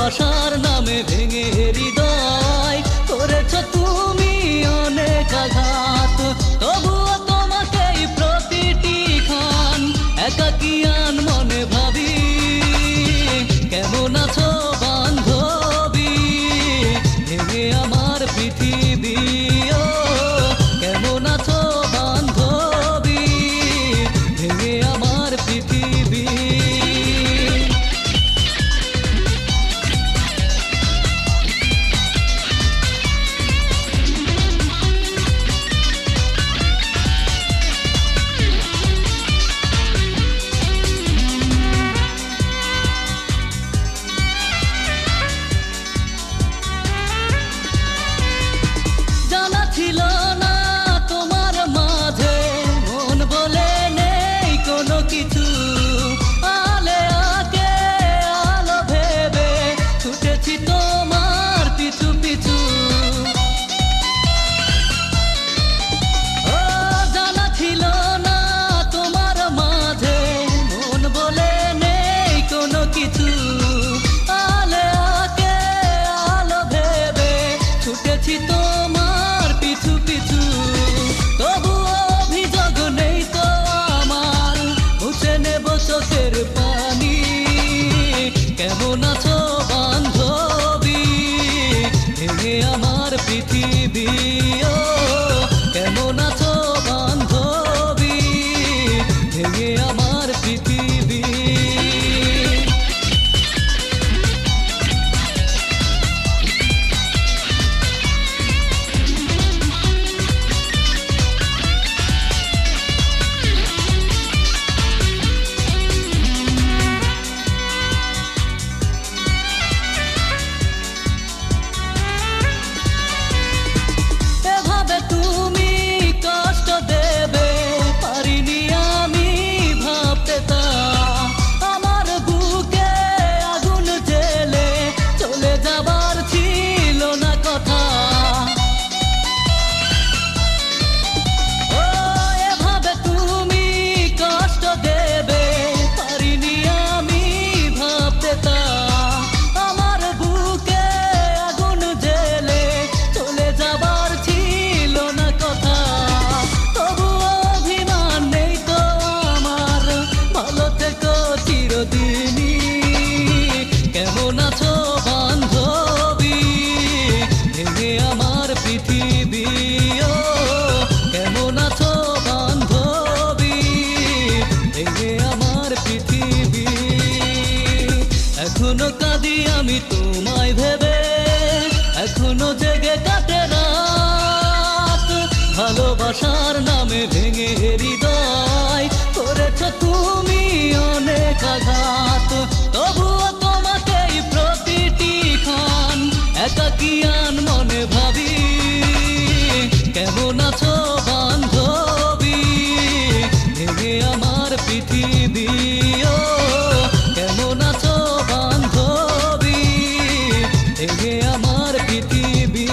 ভালোবাসার নামে ভেঙে হৃদয় করেছ তুমি অনেক আঘাত। তবুও তোমাকেই প্রতিটি ক্ষণ একাকিয়ান মনে ভাবি। কেমন আছো বান্ধবী, ভেঙে আমার পৃথিবী। ও কেমন আছো বান্ধবী, ভেঙে আমার পৃথিবী। ছিল না তোমার মাঝে মন বলে নেই কোনো কিছু। আলে আকে আলো ভেবে ছুটেছি তোমার পিছু পিছু। ও জানা ছিল না তোমার মাঝে মন বলে নেই কোনো কিছু। আলে আকে আলো ভেবে ছুটেছি তোমার পিছু পিছু। তবুও অভিযোগ নেই তো আমার, মুছে নেব চোখের পানি। কেমন আছো বান্ধবী, ভেঙে আমার পৃথিবী। ও কেমন আছো বান্ধবী, ভেঙে আমার পৃথিবী। তুমি কষ্ট দেবে পারিনি আমি ভাবতে তা। আমার বুকে আগুন জেলে চলে যাবার ছিল না কথা। ও এভাবে তুমি কষ্ট দেবে পারিনি আমি ভাবতে তা। আমার বুকে আগুন জেলে চলে যাবার ছিল না কথা। তবুও অভিমান নেই তো আমার, ভালো থেকো চিরদিনই। কেমন আছো বান্ধবী, ভেঙে আমার পৃথিবী। ও কেমন আছো বান্ধবী, ভেঙে আমার পৃথিবী। এখনো কাঁদি আমি তোমায় ভেবে, এখনো জেগে কাটে রাত। ভালোবাসার নামে ভেঙে হৃদয় করেছ তুমি অনেক আঘাত। তবুও তোমাকেই প্রতিটি ক্ষণ একাকিয়ান মনে ভাবি। কেমন আছো বান্ধবী, ভেঙে আমার পৃথিবী। ও কেমন আছো বান্ধবী, ভেঙে আমার পৃথিবী।